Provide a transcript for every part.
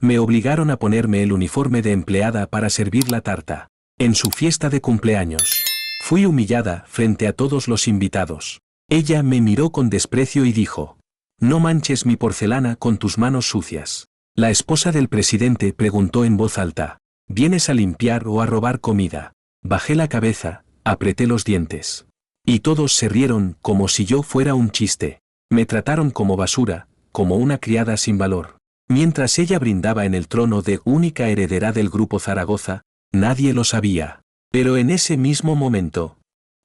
Me obligaron a ponerme el uniforme de empleada para servir la tarta. En su fiesta de cumpleaños. Fui humillada frente a todos los invitados. Ella me miró con desprecio y dijo: «No manches mi porcelana con tus manos sucias». La esposa del presidente preguntó en voz alta: «¿Vienes a limpiar o a robar comida?». Bajé la cabeza, apreté los dientes. Y todos se rieron como si yo fuera un chiste. Me trataron como basura, como una criada sin valor. Mientras ella brindaba en el trono de única heredera del Grupo Zaragoza, nadie lo sabía. Pero en ese mismo momento,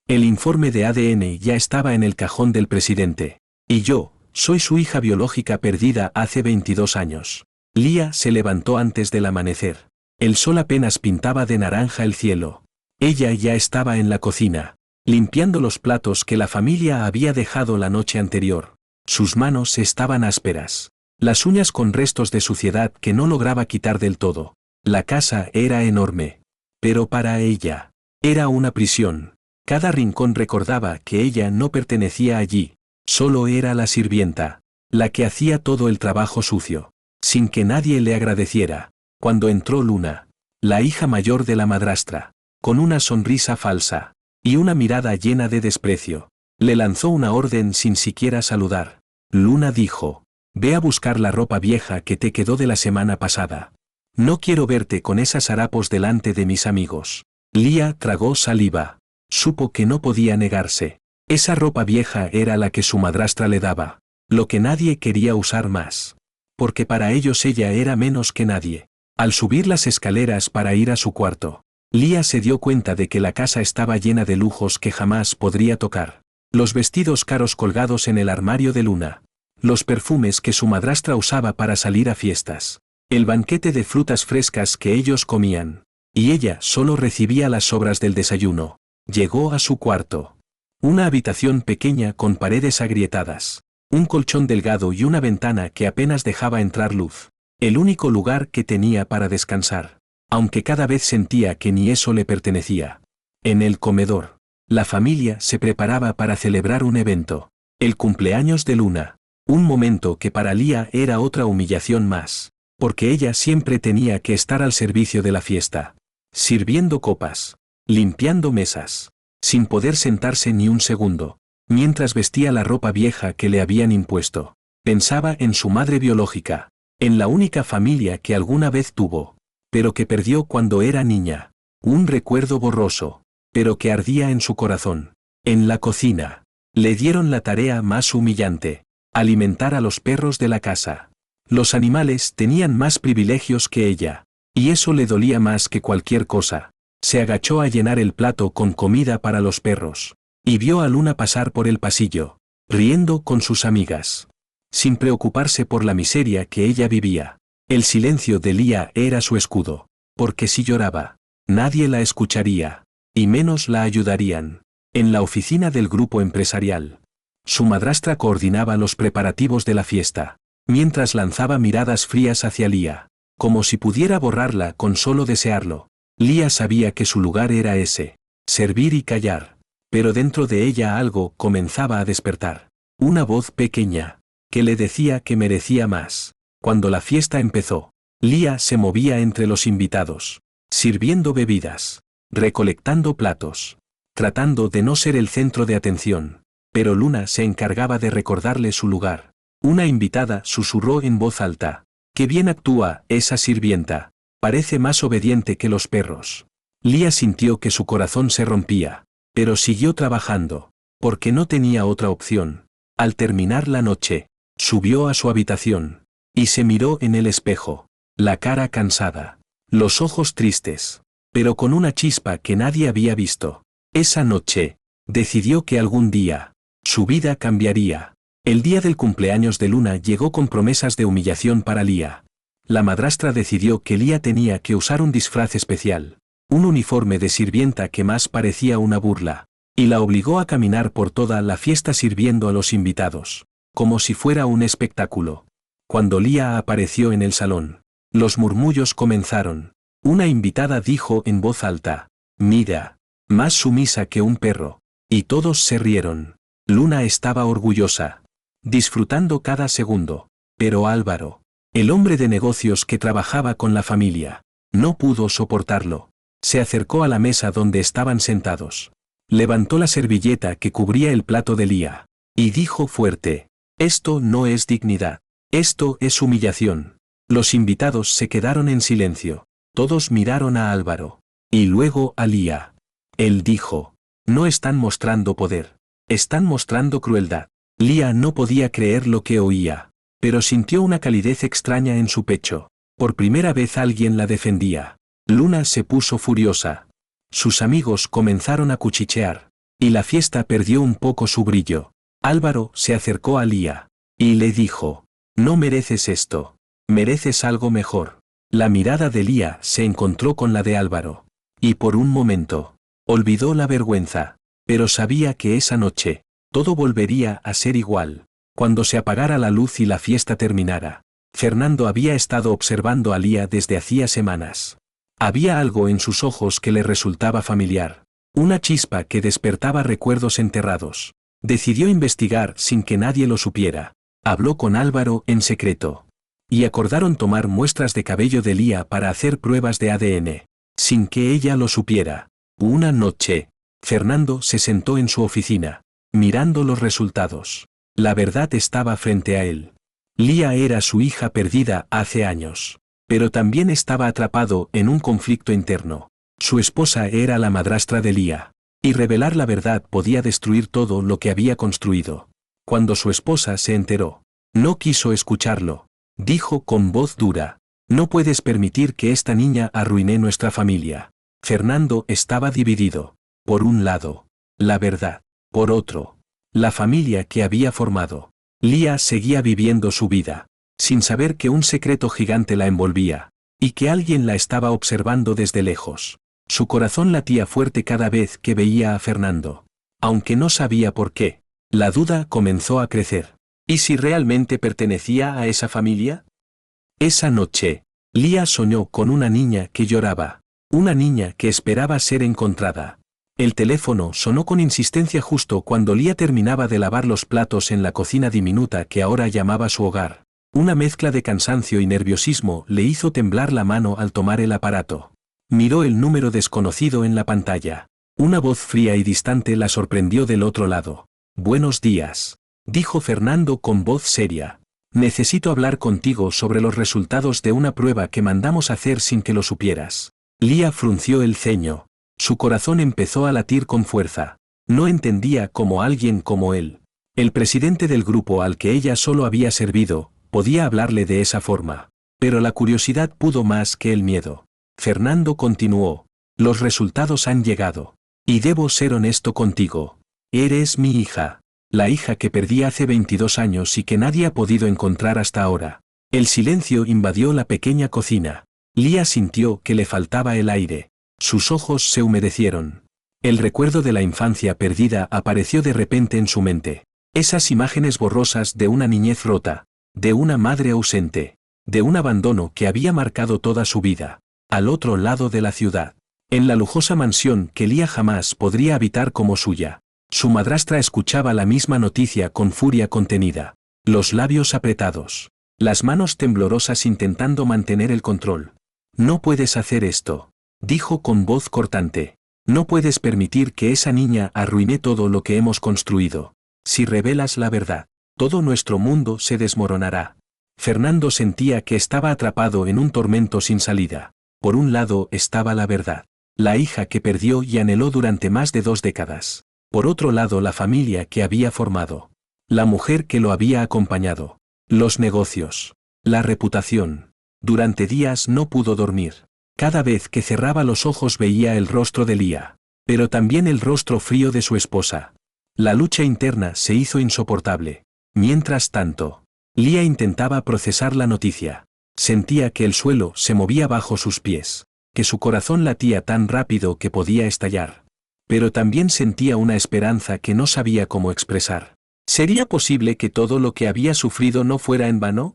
el informe de ADN ya estaba en el cajón del presidente. Y yo, soy su hija biológica perdida hace 22 años. Lía se levantó antes del amanecer. El sol apenas pintaba de naranja el cielo. Ella ya estaba en la cocina, limpiando los platos que la familia había dejado la noche anterior. Sus manos estaban ásperas, las uñas con restos de suciedad que no lograba quitar del todo. La casa era enorme, pero para ella, era una prisión. Cada rincón recordaba que ella no pertenecía allí, solo era la sirvienta, la que hacía todo el trabajo sucio, sin que nadie le agradeciera. Cuando entró Luna, la hija mayor de la madrastra, con una sonrisa falsa y una mirada llena de desprecio, le lanzó una orden sin siquiera saludar. Luna dijo: «Ve a buscar la ropa vieja que te quedó de la semana pasada. No quiero verte con esas harapos delante de mis amigos». Lía tragó saliva. Supo que no podía negarse. Esa ropa vieja era la que su madrastra le daba, lo que nadie quería usar más. Porque para ellos ella era menos que nadie. Al subir las escaleras para ir a su cuarto, Lía se dio cuenta de que la casa estaba llena de lujos que jamás podría tocar. Los vestidos caros colgados en el armario de Luna. Los perfumes que su madrastra usaba para salir a fiestas. El banquete de frutas frescas que ellos comían. Y ella solo recibía las sobras del desayuno. Llegó a su cuarto. Una habitación pequeña con paredes agrietadas. Un colchón delgado y una ventana que apenas dejaba entrar luz. El único lugar que tenía para descansar. Aunque cada vez sentía que ni eso le pertenecía. En el comedor, la familia se preparaba para celebrar un evento. El cumpleaños de Luna. Un momento que para Lía era otra humillación más. Porque ella siempre tenía que estar al servicio de la fiesta. Sirviendo copas. Limpiando mesas. Sin poder sentarse ni un segundo. Mientras vestía la ropa vieja que le habían impuesto. Pensaba en su madre biológica. En la única familia que alguna vez tuvo. Pero que perdió cuando era niña. Un recuerdo borroso, pero que ardía en su corazón. En la cocina, le dieron la tarea más humillante: alimentar a los perros de la casa. Los animales tenían más privilegios que ella, y eso le dolía más que cualquier cosa. Se agachó a llenar el plato con comida para los perros, y vio a Luna pasar por el pasillo, riendo con sus amigas, sin preocuparse por la miseria que ella vivía. El silencio de Lía era su escudo, porque si lloraba, nadie la escucharía, y menos la ayudarían. En la oficina del grupo empresarial, su madrastra coordinaba los preparativos de la fiesta, mientras lanzaba miradas frías hacia Lía, como si pudiera borrarla con solo desearlo. Lía sabía que su lugar era ese, servir y callar, pero dentro de ella algo comenzaba a despertar. Una voz pequeña, que le decía que merecía más. Cuando la fiesta empezó, Lía se movía entre los invitados, sirviendo bebidas, recolectando platos, tratando de no ser el centro de atención, pero Luna se encargaba de recordarle su lugar. Una invitada susurró en voz alta: «Qué bien actúa esa sirvienta, parece más obediente que los perros». Lía sintió que su corazón se rompía, pero siguió trabajando, porque no tenía otra opción. Al terminar la noche, subió a su habitación. Y se miró en el espejo, la cara cansada, los ojos tristes, pero con una chispa que nadie había visto. Esa noche, decidió que algún día, su vida cambiaría. El día del cumpleaños de Luna llegó con promesas de humillación para Lía. La madrastra decidió que Lía tenía que usar un disfraz especial, un uniforme de sirvienta que más parecía una burla, y la obligó a caminar por toda la fiesta sirviendo a los invitados, como si fuera un espectáculo. Cuando Lía apareció en el salón, los murmullos comenzaron. Una invitada dijo en voz alta: «Mira, más sumisa que un perro». Y todos se rieron. Luna estaba orgullosa, disfrutando cada segundo. Pero Álvaro, El hombre de negocios que trabajaba con la familia no pudo soportarlo. Se acercó a la mesa donde estaban sentados. Levantó la servilleta que cubría el plato de Lía y dijo fuerte: «Esto no es dignidad. Esto es humillación». Los invitados se quedaron en silencio. Todos miraron a Álvaro y luego a Lía. Él dijo: «No están mostrando poder. Están mostrando crueldad». Lía no podía creer lo que oía, pero sintió una calidez extraña en su pecho. Por primera vez alguien la defendía. Luna se puso furiosa. Sus amigos comenzaron a cuchichear, y la fiesta perdió un poco su brillo. Álvaro se acercó a Lía y le dijo: «No mereces esto. Mereces algo mejor». La mirada de Lía se encontró con la de Álvaro, y por un momento olvidó la vergüenza, pero sabía que esa noche todo volvería a ser igual. Cuando se apagara la luz y la fiesta terminara, Fernando había estado observando a Lía desde hacía semanas. Había algo en sus ojos que le resultaba familiar, una chispa que despertaba recuerdos enterrados. Decidió investigar sin que nadie lo supiera. Habló con Álvaro en secreto y acordaron tomar muestras de cabello de Lía para hacer pruebas de ADN, sin que ella lo supiera. Una noche, Fernando se sentó en su oficina, mirando los resultados. La verdad estaba frente a él. Lía era su hija perdida hace años, pero también estaba atrapado en un conflicto interno. Su esposa era la madrastra de Lía, y revelar la verdad podía destruir todo lo que había construido. Cuando su esposa se enteró, no quiso escucharlo. Dijo con voz dura: «No puedes permitir que esta niña arruine nuestra familia». Fernando estaba dividido. Por un lado, la verdad. Por otro, la familia que había formado. Lía seguía viviendo su vida, sin saber que un secreto gigante la envolvía, y que alguien la estaba observando desde lejos. Su corazón latía fuerte cada vez que veía a Fernando. Aunque no sabía por qué, la duda comenzó a crecer. ¿Y si realmente pertenecía a esa familia? Esa noche, Lía soñó con una niña que lloraba, una niña que esperaba ser encontrada. El teléfono sonó con insistencia justo cuando Lía terminaba de lavar los platos en la cocina diminuta que ahora llamaba su hogar. Una mezcla de cansancio y nerviosismo le hizo temblar la mano al tomar el aparato. Miró el número desconocido en la pantalla. Una voz fría y distante la sorprendió del otro lado. «Buenos días», dijo Fernando con voz seria. «Necesito hablar contigo sobre los resultados de una prueba que mandamos hacer sin que lo supieras». Lía frunció el ceño. Su corazón empezó a latir con fuerza. No entendía cómo alguien como él, el presidente del grupo al que ella solo había servido, podía hablarle de esa forma. Pero la curiosidad pudo más que el miedo. Fernando continuó: «Los resultados han llegado. Y debo ser honesto contigo. Eres mi hija. La hija que perdí hace 22 años y que nadie ha podido encontrar hasta ahora». El silencio invadió la pequeña cocina. Lía sintió que le faltaba el aire. Sus ojos se humedecieron. El recuerdo de la infancia perdida apareció de repente en su mente. Esas imágenes borrosas de una niñez rota, de una madre ausente, de un abandono que había marcado toda su vida. Al otro lado de la ciudad, en la lujosa mansión que Lía jamás podría habitar como suya, su madrastra escuchaba la misma noticia con furia contenida, los labios apretados, las manos temblorosas intentando mantener el control. «No puedes hacer esto», dijo con voz cortante. «No puedes permitir que esa niña arruine todo lo que hemos construido. Si revelas la verdad, todo nuestro mundo se desmoronará». Fernando sentía que estaba atrapado en un tormento sin salida. Por un lado estaba la verdad, la hija que perdió y anheló durante más de 2 décadas. Por otro lado la familia que había formado, la mujer que lo había acompañado, los negocios, la reputación. Durante días no pudo dormir. Cada vez que cerraba los ojos veía el rostro de Lía, pero también el rostro frío de su esposa. La lucha interna se hizo insoportable. Mientras tanto, Lía intentaba procesar la noticia. Sentía que el suelo se movía bajo sus pies, que su corazón latía tan rápido que podía estallar. Pero también sentía una esperanza que no sabía cómo expresar. ¿Sería posible que todo lo que había sufrido no fuera en vano?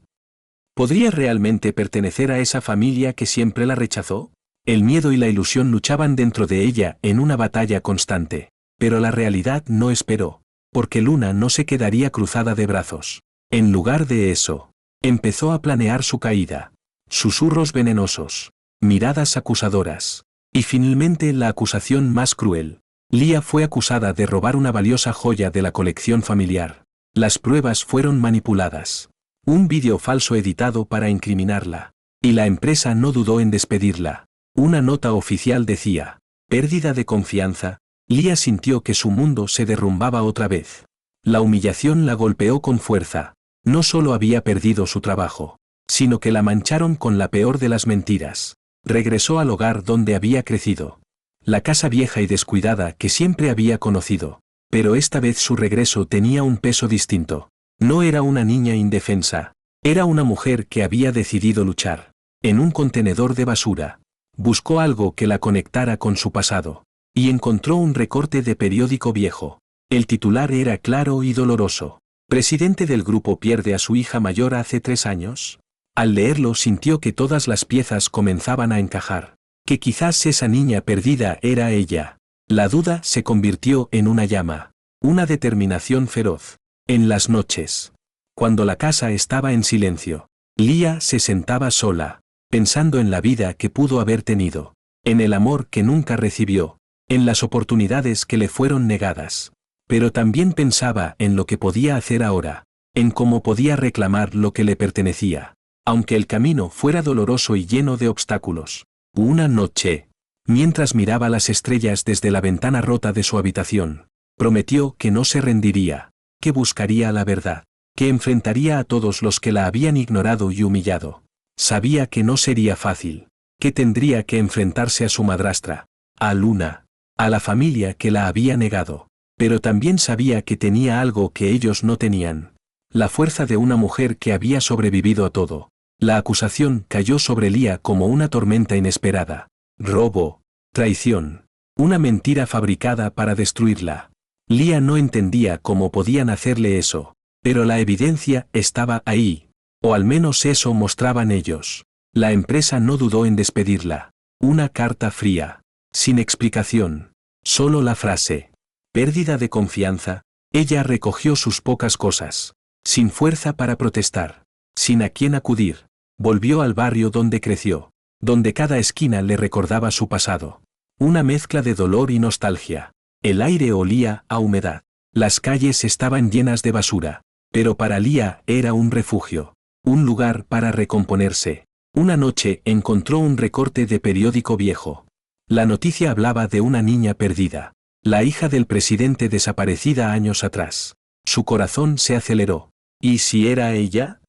¿Podría realmente pertenecer a esa familia que siempre la rechazó? El miedo y la ilusión luchaban dentro de ella en una batalla constante. Pero la realidad no esperó, porque Luna no se quedaría cruzada de brazos. En lugar de eso, Empezó a planear su caída. Susurros venenosos, miradas acusadoras. Y finalmente la acusación más cruel. Lia fue acusada de robar una valiosa joya de la colección familiar. Las pruebas fueron manipuladas. Un vídeo falso editado para incriminarla. Y la empresa no dudó en despedirla. Una nota oficial decía: pérdida de confianza. Lia sintió que su mundo se derrumbaba otra vez. La humillación la golpeó con fuerza. No solo había perdido su trabajo, sino que la mancharon con la peor de las mentiras. Regresó al hogar donde había crecido. La casa vieja y descuidada que siempre había conocido. Pero esta vez su regreso tenía un peso distinto. No era una niña indefensa. Era una mujer que había decidido luchar. En un contenedor de basura. Buscó algo que la conectara con su pasado. Y encontró un recorte de periódico viejo. El titular era claro y doloroso. Presidente del grupo pierde a su hija mayor hace 3 años. Al leerlo sintió que todas las piezas comenzaban a encajar. Que quizás esa niña perdida era ella. La duda se convirtió en una llama. Una determinación feroz. En las noches. Cuando la casa estaba en silencio. Lia se sentaba sola. Pensando en la vida que pudo haber tenido. En el amor que nunca recibió. En las oportunidades que le fueron negadas. Pero también pensaba en lo que podía hacer ahora. En cómo podía reclamar lo que le pertenecía. Aunque el camino fuera doloroso y lleno de obstáculos. Una noche, mientras miraba las estrellas desde la ventana rota de su habitación, prometió que no se rendiría, que buscaría la verdad, que enfrentaría a todos los que la habían ignorado y humillado. Sabía que no sería fácil, que tendría que enfrentarse a su madrastra, a Luna, a la familia que la había negado, pero también sabía que tenía algo que ellos no tenían, la fuerza de una mujer que había sobrevivido a todo. La acusación cayó sobre Lia como una tormenta inesperada. Robo, traición, una mentira fabricada para destruirla. Lia no entendía cómo podían hacerle eso, pero la evidencia estaba ahí, o al menos eso mostraban ellos. La empresa no dudó en despedirla. Una carta fría, sin explicación, solo la frase. Pérdida de confianza. Ella recogió sus pocas cosas, sin fuerza para protestar, sin a quién acudir. Volvió al barrio donde creció, donde cada esquina le recordaba su pasado. Una mezcla de dolor y nostalgia. El aire olía a humedad. Las calles estaban llenas de basura, pero para Lia era un refugio, un lugar para recomponerse. Una noche encontró un recorte de periódico viejo. La noticia hablaba de una niña perdida, la hija del presidente desaparecida años atrás. Su corazón se aceleró. ¿Y si era ella?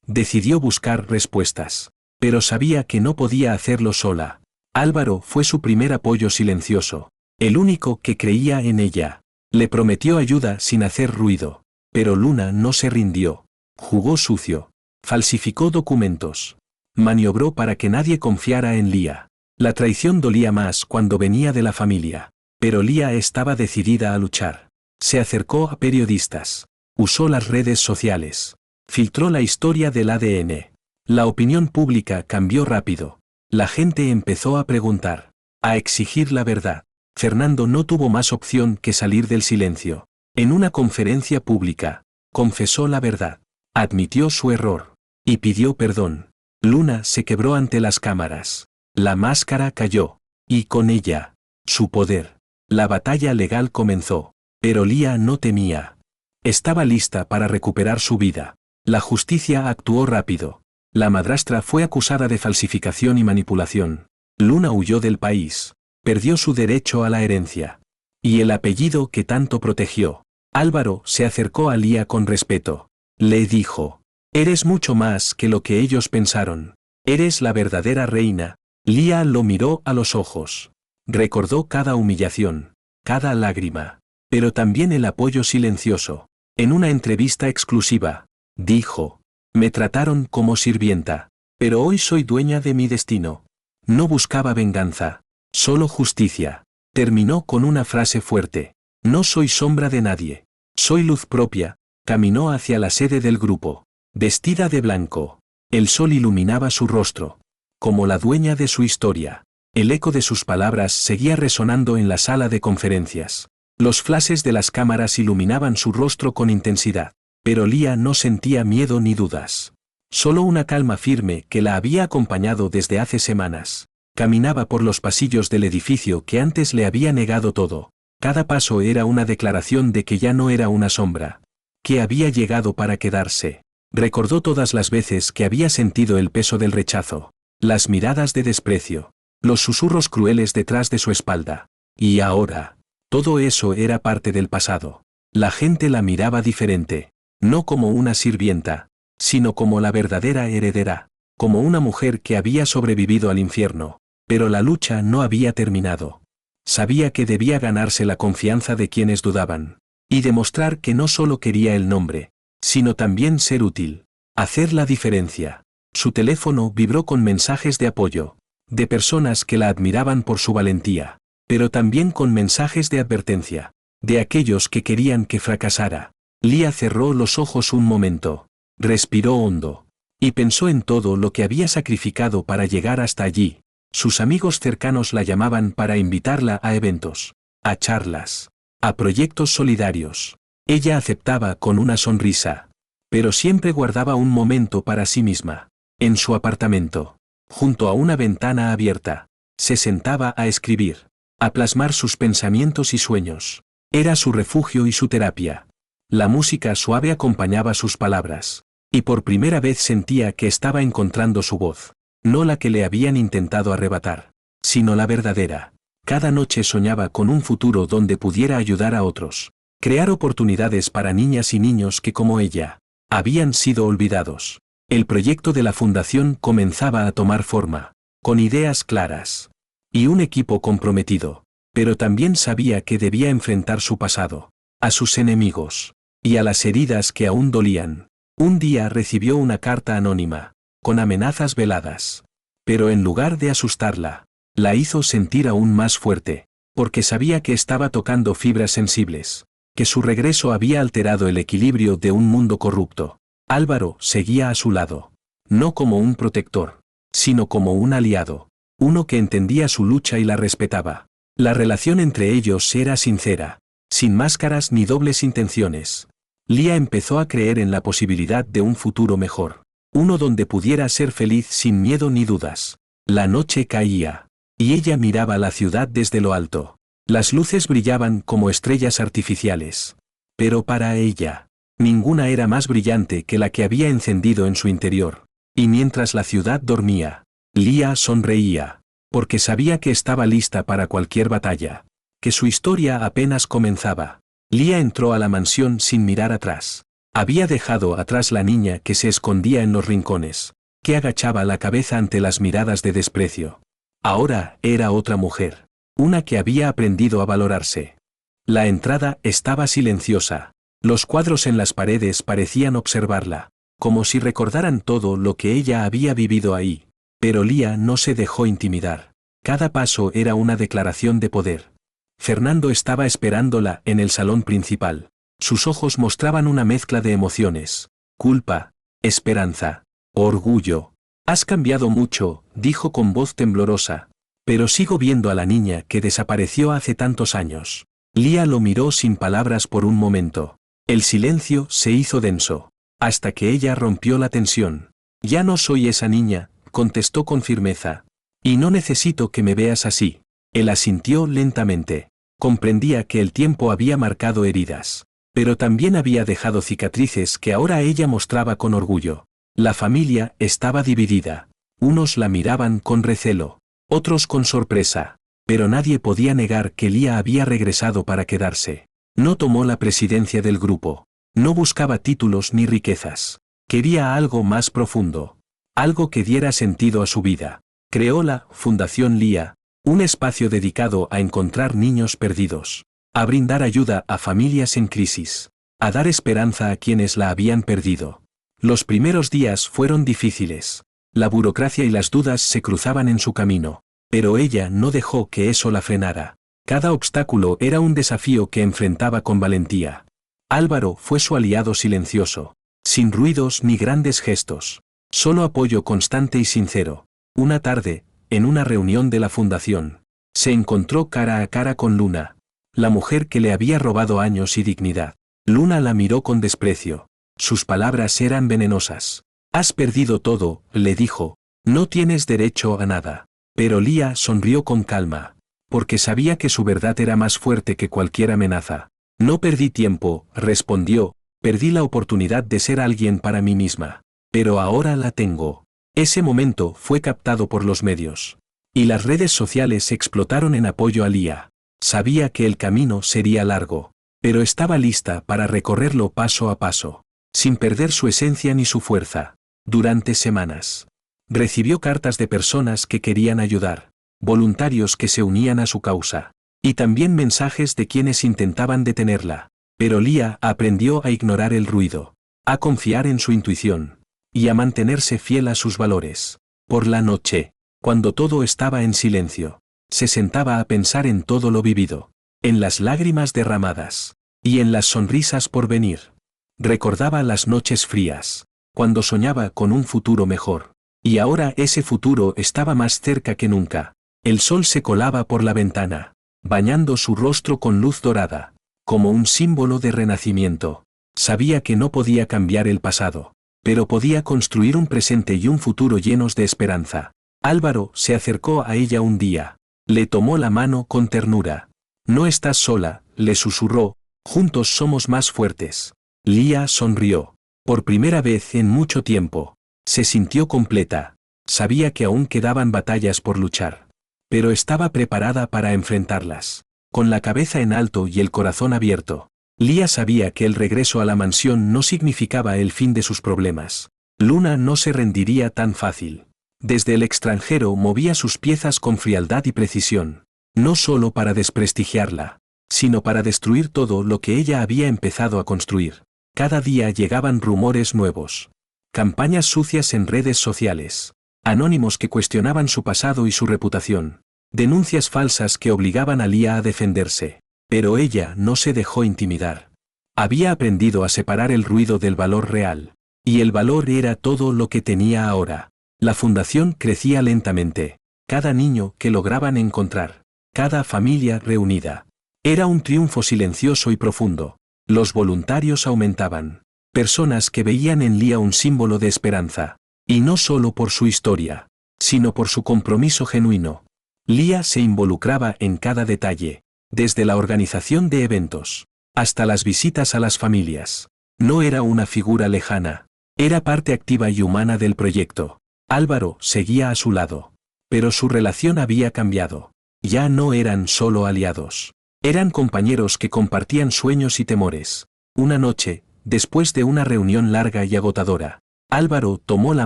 Decidió buscar respuestas, pero sabía que no podía hacerlo sola. Álvaro fue su primer apoyo silencioso, el único que creía en ella. Le prometió ayuda sin hacer ruido, pero Luna no se rindió. Jugó sucio, falsificó documentos, maniobró para que nadie confiara en Lia. La traición dolía más cuando venía de la familia, pero Lia estaba decidida a luchar. Se acercó a periodistas, usó las redes sociales. Filtró la historia del ADN. La opinión pública cambió rápido. La gente empezó a preguntar, a exigir la verdad. Fernando no tuvo más opción que salir del silencio. En una conferencia pública, confesó la verdad, admitió su error, y pidió perdón. Luna se quebró ante las cámaras. La máscara cayó, y con ella, su poder. La batalla legal comenzó, pero Lia no temía. Estaba lista para recuperar su vida. La justicia actuó rápido. La madrastra fue acusada de falsificación y manipulación. Luna huyó del país. Perdió su derecho a la herencia. Y el apellido que tanto protegió. Álvaro se acercó a Lia con respeto. Le dijo: eres mucho más que lo que ellos pensaron. Eres la verdadera reina. Lia lo miró a los ojos. Recordó cada humillación, cada lágrima. Pero también el apoyo silencioso. En una entrevista exclusiva, dijo: me trataron como sirvienta, pero hoy soy dueña de mi destino. No buscaba venganza, solo justicia. Terminó con una frase fuerte: no soy sombra de nadie, soy luz propia. Caminó hacia la sede del grupo, vestida de blanco. El sol iluminaba su rostro, como la dueña de su historia. El eco de sus palabras seguía resonando en la sala de conferencias. Los flashes de las cámaras iluminaban su rostro con intensidad. Pero Lia no sentía miedo ni dudas. Solo una calma firme que la había acompañado desde hace semanas. Caminaba por los pasillos del edificio que antes le había negado todo. Cada paso era una declaración de que ya no era una sombra, que había llegado para quedarse. Recordó todas las veces que había sentido el peso del rechazo, las miradas de desprecio, los susurros crueles detrás de su espalda. Y ahora, todo eso era parte del pasado. La gente la miraba diferente, no como una sirvienta, sino como la verdadera heredera, como una mujer que había sobrevivido al infierno. Pero la lucha no había terminado. Sabía que debía ganarse la confianza de quienes dudaban, y demostrar que no solo quería el nombre, sino también ser útil, hacer la diferencia. Su teléfono vibró con mensajes de apoyo, de personas que la admiraban por su valentía, pero también con mensajes de advertencia, de aquellos que querían que fracasara. Lia cerró los ojos un momento, respiró hondo, y pensó en todo lo que había sacrificado para llegar hasta allí. Sus amigos cercanos la llamaban para invitarla a eventos, a charlas, a proyectos solidarios. Ella aceptaba con una sonrisa, pero siempre guardaba un momento para sí misma. En su apartamento, junto a una ventana abierta, se sentaba a escribir, a plasmar sus pensamientos y sueños. Era su refugio y su terapia. La música suave acompañaba sus palabras, y por primera vez sentía que estaba encontrando su voz. No la que le habían intentado arrebatar, sino la verdadera. Cada noche soñaba con un futuro donde pudiera ayudar a otros, crear oportunidades para niñas y niños que como ella, habían sido olvidados. El proyecto de la fundación comenzaba a tomar forma, con ideas claras, y un equipo comprometido, pero también sabía que debía enfrentar su pasado, a sus enemigos, y a las heridas que aún dolían. Un día recibió una carta anónima, con amenazas veladas. Pero en lugar de asustarla, la hizo sentir aún más fuerte, porque sabía que estaba tocando fibras sensibles, que su regreso había alterado el equilibrio de un mundo corrupto. Álvaro seguía a su lado, no como un protector, sino como un aliado, uno que entendía su lucha y la respetaba. La relación entre ellos era sincera, sin máscaras ni dobles intenciones. Lia empezó a creer en la posibilidad de un futuro mejor. Uno donde pudiera ser feliz sin miedo ni dudas. La noche caía, y ella miraba la ciudad desde lo alto. Las luces brillaban como estrellas artificiales. Pero para ella, ninguna era más brillante que la que había encendido en su interior. Y mientras la ciudad dormía, Lia sonreía, porque sabía que estaba lista para cualquier batalla, que su historia apenas comenzaba. Lia entró a la mansión sin mirar atrás. Había dejado atrás la niña que se escondía en los rincones, que agachaba la cabeza ante las miradas de desprecio. Ahora era otra mujer, una que había aprendido a valorarse. La entrada estaba silenciosa. Los cuadros en las paredes parecían observarla, como si recordaran todo lo que ella había vivido ahí. Pero Lia no se dejó intimidar. Cada paso era una declaración de poder. Fernando estaba esperándola en el salón principal. Sus ojos mostraban una mezcla de emociones: culpa, esperanza, orgullo. Has cambiado mucho, dijo con voz temblorosa. Pero sigo viendo a la niña que desapareció hace tantos años. Lia lo miró sin palabras por un momento. El silencio se hizo denso, hasta que ella rompió la tensión. Ya no soy esa niña, contestó con firmeza. Y no necesito que me veas así. Él asintió lentamente. Comprendía que el tiempo había marcado heridas, pero también había dejado cicatrices que ahora ella mostraba con orgullo. La familia estaba dividida. Unos la miraban con recelo, otros con sorpresa, pero nadie podía negar que Lia había regresado para quedarse. No tomó la presidencia del grupo, no buscaba títulos ni riquezas. Quería algo más profundo, algo que diera sentido a su vida. Creó la Fundación Lia, un espacio dedicado a encontrar niños perdidos, a brindar ayuda a familias en crisis, a dar esperanza a quienes la habían perdido. Los primeros días fueron difíciles. La burocracia y las dudas se cruzaban en su camino, pero ella no dejó que eso la frenara. Cada obstáculo era un desafío que enfrentaba con valentía. Álvaro fue su aliado silencioso, sin ruidos ni grandes gestos, solo apoyo constante y sincero. Una tarde, en una reunión de la fundación, se encontró cara a cara con Luna, la mujer que le había robado años y dignidad. Luna la miró con desprecio. Sus palabras eran venenosas. Has perdido todo, le dijo. No tienes derecho a nada. Pero Lía sonrió con calma, porque sabía que su verdad era más fuerte que cualquier amenaza. No perdí tiempo, respondió, perdí la oportunidad de ser alguien para mí misma. Pero ahora la tengo. Ese momento fue captado por los medios. Y las redes sociales explotaron en apoyo a Lía. Sabía que el camino sería largo, pero estaba lista para recorrerlo paso a paso, sin perder su esencia ni su fuerza. Durante semanas, recibió cartas de personas que querían ayudar, voluntarios que se unían a su causa, y también mensajes de quienes intentaban detenerla. Pero Lía aprendió a ignorar el ruido, a confiar en su intuición, y a mantenerse fiel a sus valores. Por la noche, cuando todo estaba en silencio, se sentaba a pensar en todo lo vivido, en las lágrimas derramadas, y en las sonrisas por venir. Recordaba las noches frías, cuando soñaba con un futuro mejor. Y ahora ese futuro estaba más cerca que nunca. El sol se colaba por la ventana, bañando su rostro con luz dorada, como un símbolo de renacimiento. Sabía que no podía cambiar el pasado, pero podía construir un presente y un futuro llenos de esperanza. Álvaro se acercó a ella un día. Le tomó la mano con ternura. No estás sola, le susurró, juntos somos más fuertes. Lía sonrió. Por primera vez en mucho tiempo. Se sintió completa. Sabía que aún quedaban batallas por luchar. Pero estaba preparada para enfrentarlas. Con la cabeza en alto y el corazón abierto. Lía sabía que el regreso a la mansión no significaba el fin de sus problemas. Luna no se rendiría tan fácil. Desde el extranjero movía sus piezas con frialdad y precisión. No solo para desprestigiarla, sino para destruir todo lo que ella había empezado a construir. Cada día llegaban rumores nuevos. Campañas sucias en redes sociales. Anónimos que cuestionaban su pasado y su reputación. Denuncias falsas que obligaban a Lía a defenderse. Pero ella no se dejó intimidar. Había aprendido a separar el ruido del valor real. Y el valor era todo lo que tenía ahora. La fundación crecía lentamente. Cada niño que lograban encontrar. Cada familia reunida. Era un triunfo silencioso y profundo. Los voluntarios aumentaban. Personas que veían en Lía un símbolo de esperanza. Y no solo por su historia, sino por su compromiso genuino. Lía se involucraba en cada detalle, desde la organización de eventos, hasta las visitas a las familias. No era una figura lejana, era parte activa y humana del proyecto. Álvaro seguía a su lado, pero su relación había cambiado. Ya no eran solo aliados. Eran compañeros que compartían sueños y temores. Una noche, después de una reunión larga y agotadora, Álvaro tomó la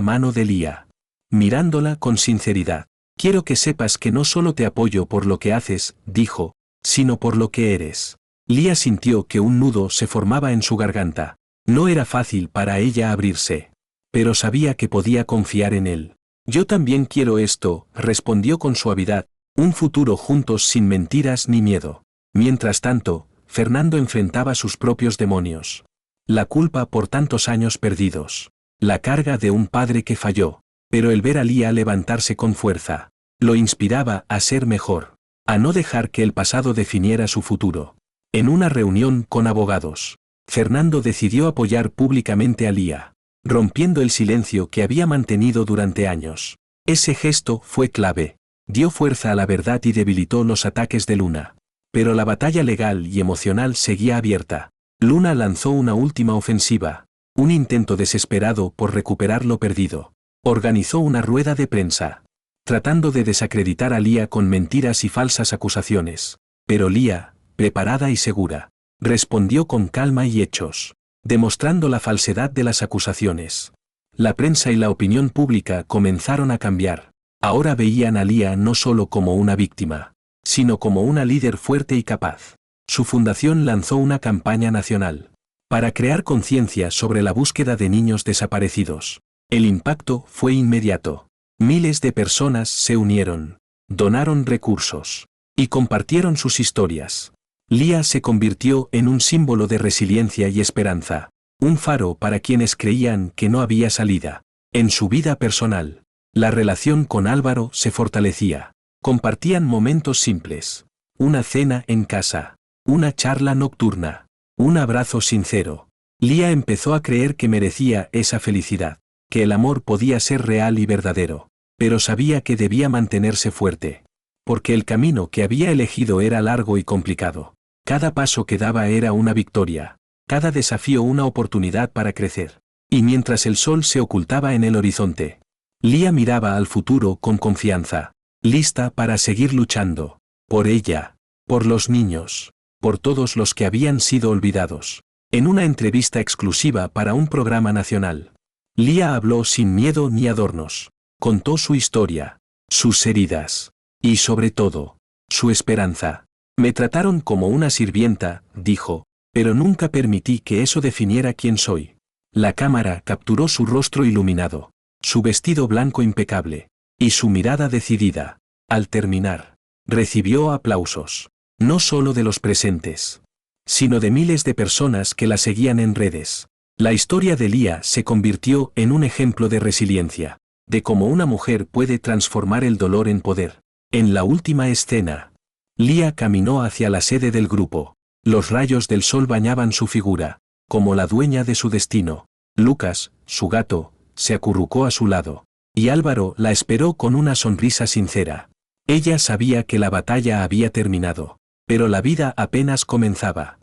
mano de Lía, mirándola con sinceridad. Quiero que sepas que no solo te apoyo por lo que haces, dijo, sino por lo que eres. Lía sintió que un nudo se formaba en su garganta. No era fácil para ella abrirse, pero sabía que podía confiar en él. Yo también quiero esto, respondió con suavidad, un futuro juntos sin mentiras ni miedo. Mientras tanto, Fernando enfrentaba sus propios demonios. La culpa por tantos años perdidos. La carga de un padre que falló. Pero el ver a Lía levantarse con fuerza, lo inspiraba a ser mejor. A no dejar que el pasado definiera su futuro. En una reunión con abogados, Fernando decidió apoyar públicamente a Lía, rompiendo el silencio que había mantenido durante años. Ese gesto fue clave. Dio fuerza a la verdad y debilitó los ataques de Luna. Pero la batalla legal y emocional seguía abierta. Luna lanzó una última ofensiva, un intento desesperado por recuperar lo perdido. Organizó una rueda de prensa, tratando de desacreditar a Lía con mentiras y falsas acusaciones. Pero Lía, preparada y segura, respondió con calma y hechos, demostrando la falsedad de las acusaciones. La prensa y la opinión pública comenzaron a cambiar. Ahora veían a Lía no solo como una víctima, sino como una líder fuerte y capaz. Su fundación lanzó una campaña nacional para crear conciencia sobre la búsqueda de niños desaparecidos. El impacto fue inmediato. Miles de personas se unieron, donaron recursos y compartieron sus historias. Lía se convirtió en un símbolo de resiliencia y esperanza, un faro para quienes creían que no había salida. En su vida personal, la relación con Álvaro se fortalecía. Compartían momentos simples, una cena en casa, una charla nocturna, un abrazo sincero. Lía empezó a creer que merecía esa felicidad. que el amor podía ser real y verdadero, pero sabía que debía mantenerse fuerte. Porque el camino que había elegido era largo y complicado. Cada paso que daba era una victoria, cada desafío una oportunidad para crecer. Y mientras el sol se ocultaba en el horizonte, Lía miraba al futuro con confianza, lista para seguir luchando, por ella, por los niños, por todos los que habían sido olvidados. En una entrevista exclusiva para un programa nacional, Lía habló sin miedo ni adornos. Contó su historia, sus heridas, y sobre todo, su esperanza. Me trataron como una sirvienta, dijo, pero nunca permití que eso definiera quién soy. La cámara capturó su rostro iluminado, su vestido blanco impecable, y su mirada decidida. Al terminar, recibió aplausos, no solo de los presentes, sino de miles de personas que la seguían en redes. La historia de Lía se convirtió en un ejemplo de resiliencia, de cómo una mujer puede transformar el dolor en poder. En la última escena, Lía caminó hacia la sede del grupo. Los rayos del sol bañaban su figura, como la dueña de su destino. Lucas, su gato, se acurrucó a su lado, y Álvaro la esperó con una sonrisa sincera. Ella sabía que la batalla había terminado, pero la vida apenas comenzaba.